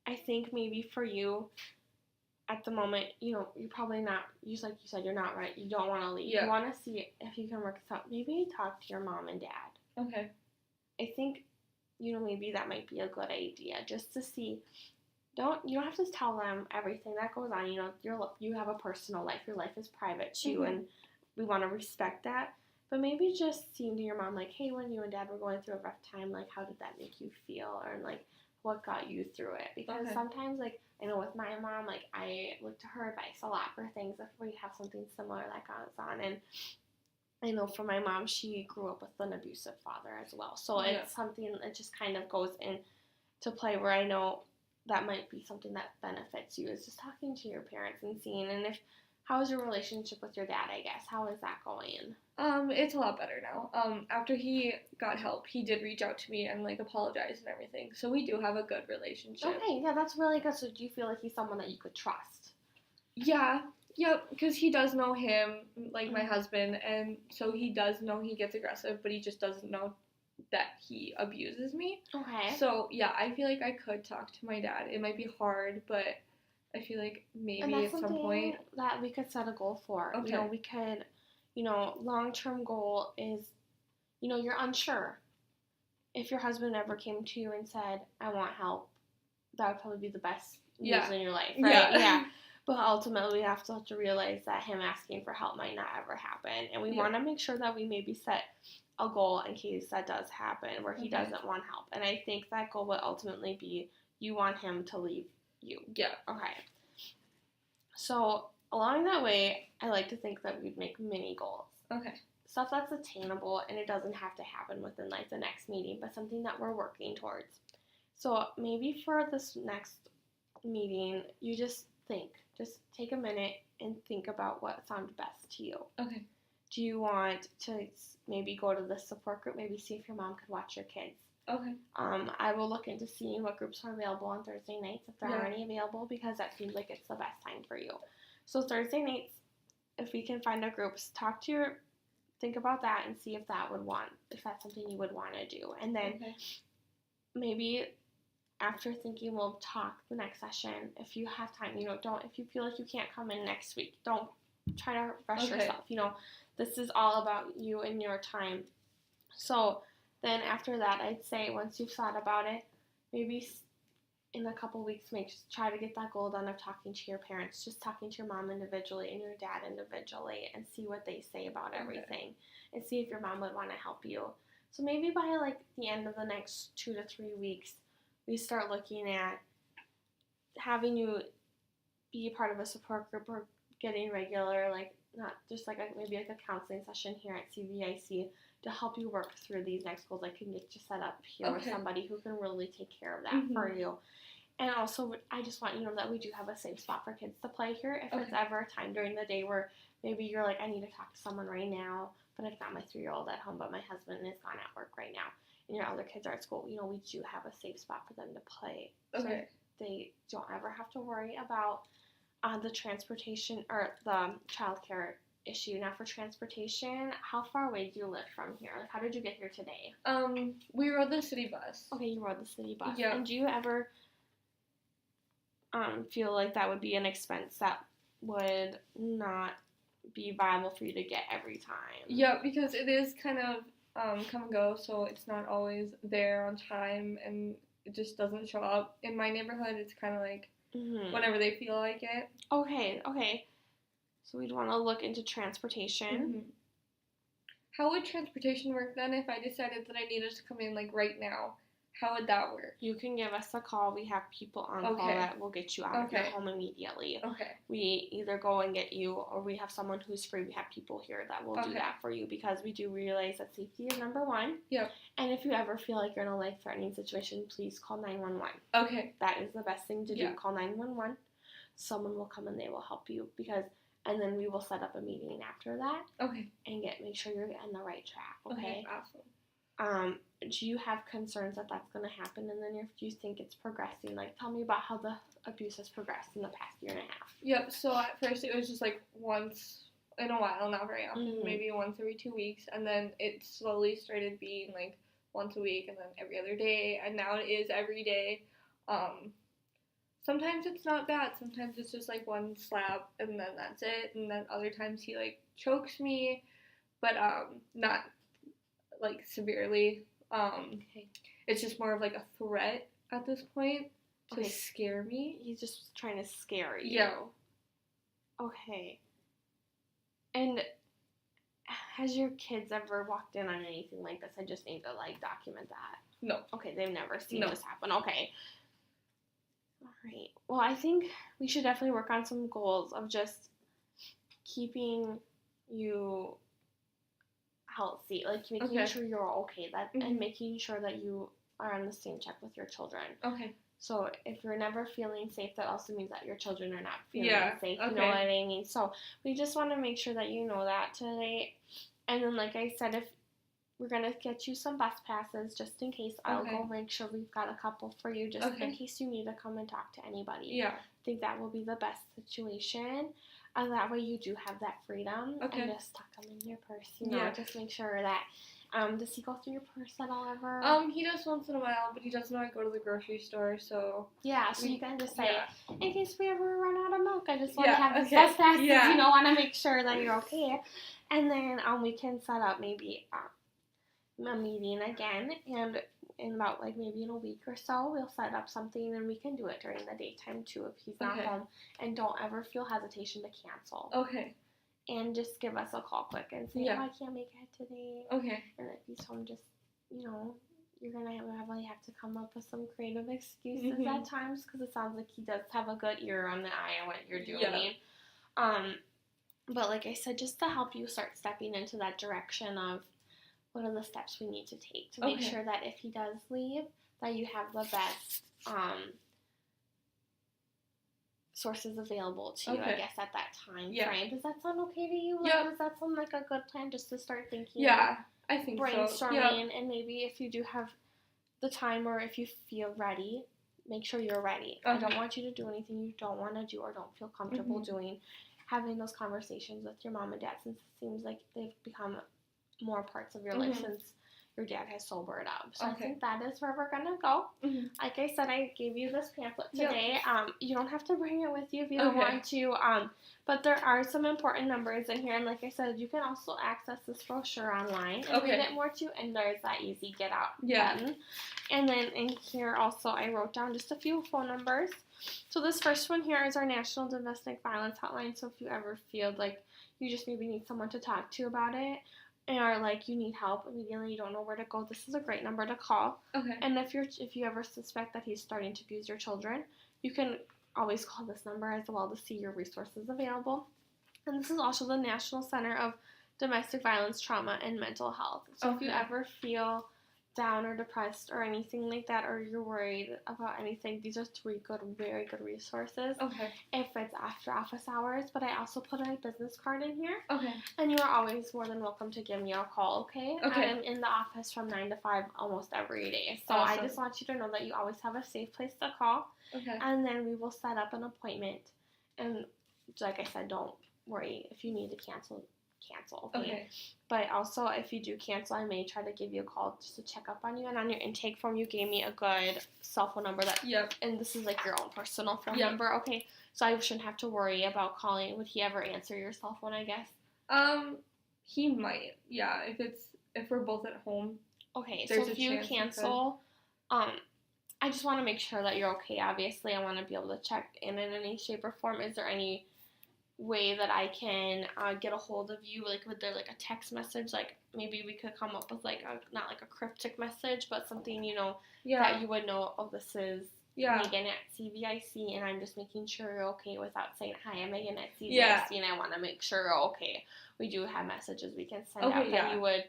I think maybe for you, at the moment, you're probably not, just like you said, you're not right. You don't want to leave. Yeah. You want to see if you can work this out. Maybe talk to your mom and dad. Okay. I think, maybe that might be a good idea, just to see. You don't have to tell them everything that goes on. You have a personal life. Your life is private too, and we want to respect that. But maybe just seeing to your mom, like, hey, when you and dad were going through a rough time, like, how did that make you feel? Or, like, what got you through it? Because sometimes, like, I know with my mom, like, I look to her advice a lot for things if we have something similar that goes on. And I know for my mom, she grew up with an abusive father as well. So it's something that just kind of goes into play where I know that might be something that benefits you, is just talking to your parents and seeing. And how is your relationship with your dad, I guess? How is that going? It's a lot better now. After he got help, he did reach out to me and, like, apologize and everything. So we do have a good relationship. Okay, yeah, that's really good. So do you feel like he's someone that you could trust? Yeah, yep, because he does know him, like, my husband, and so he does know he gets aggressive, but he just doesn't know that he abuses me. Okay. So, yeah, I feel like I could talk to my dad. It might be hard, but I feel like maybe at some point that we could set a goal for. Okay. We could, long-term goal is, you're unsure. If your husband ever came to you and said, I want help, that would probably be the best news in your life, right? Yeah. But ultimately, we have to realize that him asking for help might not ever happen. And we want to make sure that we maybe set a goal in case that does happen where he doesn't want help. And I think that goal would ultimately be you want him to leave you. Yeah. Okay. So along that way, I like to think that we'd make mini goals. Okay. Stuff that's attainable, and it doesn't have to happen within, like, the next meeting, but something that we're working towards. So maybe for this next meeting, you just take a minute and think about what sounds best to you. Okay. Do you want to maybe go to the support group, maybe see if your mom could watch your kids? Okay. I will look into seeing what groups are available on Thursday nights, if there are any available, because that seems like it's the best time for you. So Thursday nights, if we can find a group, think about that and see if that's something you would want to do. And then maybe after thinking, we'll talk the next session. If you have time, if you feel like you can't come in next week, don't try to rush yourself. This is all about you and your time. So then after that, I'd say once you've thought about it, maybe in a couple weeks, try to get that goal done of talking to your parents, just talking to your mom individually and your dad individually, and see what they say about everything, and see if your mom would want to help you. So maybe by, like, the end of the next 2 to 3 weeks, we start looking at having you be a part of a support group or getting regular, like, not just like maybe like a counseling session here at CVIC to help you work through these next goals. I can get you set up here with somebody who can really take care of that for you. And also, I just want you to know that we do have a safe spot for kids to play here. If it's ever a time during the day where maybe you're like, I need to talk to someone right now, but I've got my 3-year-old at home, but my husband is gone at work right now, and your other kids are at school, we do have a safe spot for them to play. Okay. So they don't ever have to worry about the transportation or the childcare issue. Now, for transportation, how far away do you live from here? Like, how did you get here today? We rode the city bus. Okay, you rode the city bus. Yeah. And do you ever feel like that would be an expense that would not be viable for you to get every time? Yeah, because it is kind of come and go, so it's not always there on time, and it just doesn't show up. In my neighborhood, it's kind of like whenever they feel like it. Okay. So we'd want to look into transportation. How would transportation work then if I decided that I needed to come in, like, right now? How would that work? You can give us a call. We have people on call that will get you out of your home immediately. Okay. We either go and get you, or we have someone who's free. We have people here that will do that for you, because we do realize that safety is number one. Yep. And if you ever feel like you're in a life-threatening situation, please call 911. Okay. That is the best thing to do. Call 911. Someone will come and they will help you, and then we will set up a meeting after that. Okay. And make sure you're on the right track. Okay. Awesome. Do you have concerns that that's going to happen in the near future? Do you think it's progressing? Like, tell me about how the abuse has progressed in the past year and a half. Yep, so at first it was just, like, once in a while, not very often, maybe once every 2 weeks, and then it slowly started being, like, once a week, and then every other day, and now it is every day. sometimes it's not bad. Sometimes it's just, like, one slap, and then that's it. And then other times he, like, chokes me, but, not, like, severely. Okay. It's just more of, like, a threat at this point to Okay. scare me. He's just trying to scare you. Yeah. Okay. And has your kids ever walked in on anything like this? I just need to, like, document that. No. Okay, they've never seen No. this happen. Okay. All right. Well, I think we should definitely work on some goals of just keeping you healthy, like making sure you're okay, and making sure that you are on the same check with your children. Okay. So if you're never feeling safe, that also means that your children are not feeling safe. Okay. You know what I mean? So we just want to make sure that you know that today. And then, like I said, if we're going to get you some bus passes just in case, I'll go make sure we've got a couple for you just in case you need to come and talk to anybody. Yeah. I think that will be the best situation. And that way you do have that freedom. Okay. And just tuck them in your purse. You know, just make sure that. Does he go through your purse at all ever? He does once in a while, but he doesn't know I go to the grocery store, so. Yeah, so you can just say, in case we ever run out of milk, I just want to have these bus passes, you know, want to make sure that you're okay. And then we can set up maybe a meeting again, and in about, like, maybe in a week or so, we'll set up something, and we can do it during the daytime, too, if he's not home. And don't ever feel hesitation to cancel. Okay. And just give us a call quick and say, I can't make it today. Okay. And if he's home, just, you know, you're going to probably have to come up with some creative excuses at times, because it sounds like he does have a good ear on the eye on what you're doing. But like I said, just to help you start stepping into that direction of what are the steps we need to take to make sure that if he does leave, that you have the best sources available to you, I guess, at that time frame. Does that sound okay to you? Like, does that sound like a good plan just to start thinking? Yeah, I think brainstorming, and maybe if you do have the time or if you feel ready, make sure you're ready. I don't want you to do anything you don't want to do or don't feel comfortable doing. Having those conversations with your mom and dad, since it seems like they've become more parts of your life since your dad has sobered up. So I think that is where we're going to go. Like I said, I gave you this pamphlet today. You don't have to bring it with you if you don't want to. But there are some important numbers in here. And like I said, you can also access this brochure online and read it more too. And there's that easy get out button. And then in here also, I wrote down just a few phone numbers. So this first one here is our National Domestic Violence Hotline. So if you ever feel like you just maybe need someone to talk to about it, or like you need help immediately, you don't know where to go, this is a great number to call. And if you ever suspect that he's starting to abuse your children, you can always call this number as well to see your resources available. And this is also the National Center of Domestic Violence, Trauma, and Mental Health. So if you ever feel down or depressed or anything like that, or you're worried about anything, these are three very good resources. If it's after office hours, but I also put a business card in here. And you are always more than welcome to give me a call, I'm in the office from 9 to 5 almost every day. So I just want you to know that you always have a safe place to call. And then we will set up an appointment. And like I said, don't worry if you need to cancel. But also, if you do cancel, I may try to give you a call just to check up on you. And on your intake form, you gave me a good cell phone number and this is like your own personal phone number. So I shouldn't have to worry about calling. Would he ever answer your cell phone, I guess? He might. Yeah, if we're both at home. So if you cancel, I just want to make sure that you're okay. Obviously, I want to be able to check in any shape or form. Is there any way that I can get a hold of you? Like, would there like a text message? Like, maybe we could come up with like not like a cryptic message, but something, you know, that you would know, oh, this is Megan at CVIC, and I'm just making sure you're okay without saying, hi, I'm Megan at CVIC, and I want to make sure you're okay. We do have messages we can send out that you would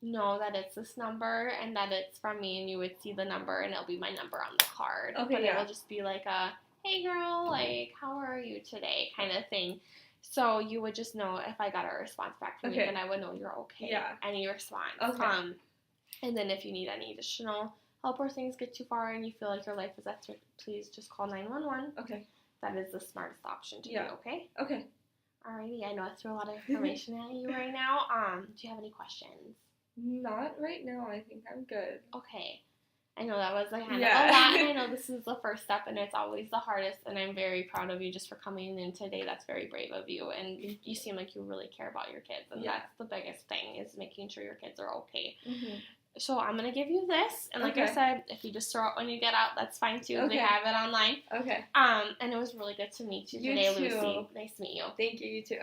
know that it's this number and that it's from me, and you would see the number and it'll be my number on the card. But it will just be like a, hey girl, like, how are you today kind of thing. So you would just know if I got a response back from you, then I would know you're okay. Any response. And then if you need any additional help or things get too far and you feel like your life is at risk, please just call 911. That is the smartest option to do, okay? Alrighty, I know I threw a lot of information at you right now. Do you have any questions? Not right now. I think I'm good. Okay. I know that was kind of a lot, and I know this is the first step, and it's always the hardest, and I'm very proud of you just for coming in today. That's very brave of you, and you seem like you really care about your kids, and that's the biggest thing, is making sure your kids are okay. Mm-hmm. So I'm going to give you this, and like I said, if you just throw it when you get out, that's fine too. Okay. They have it online. Okay. And it was really good to meet you today, Lucy. Nice to meet you. Thank you, you too.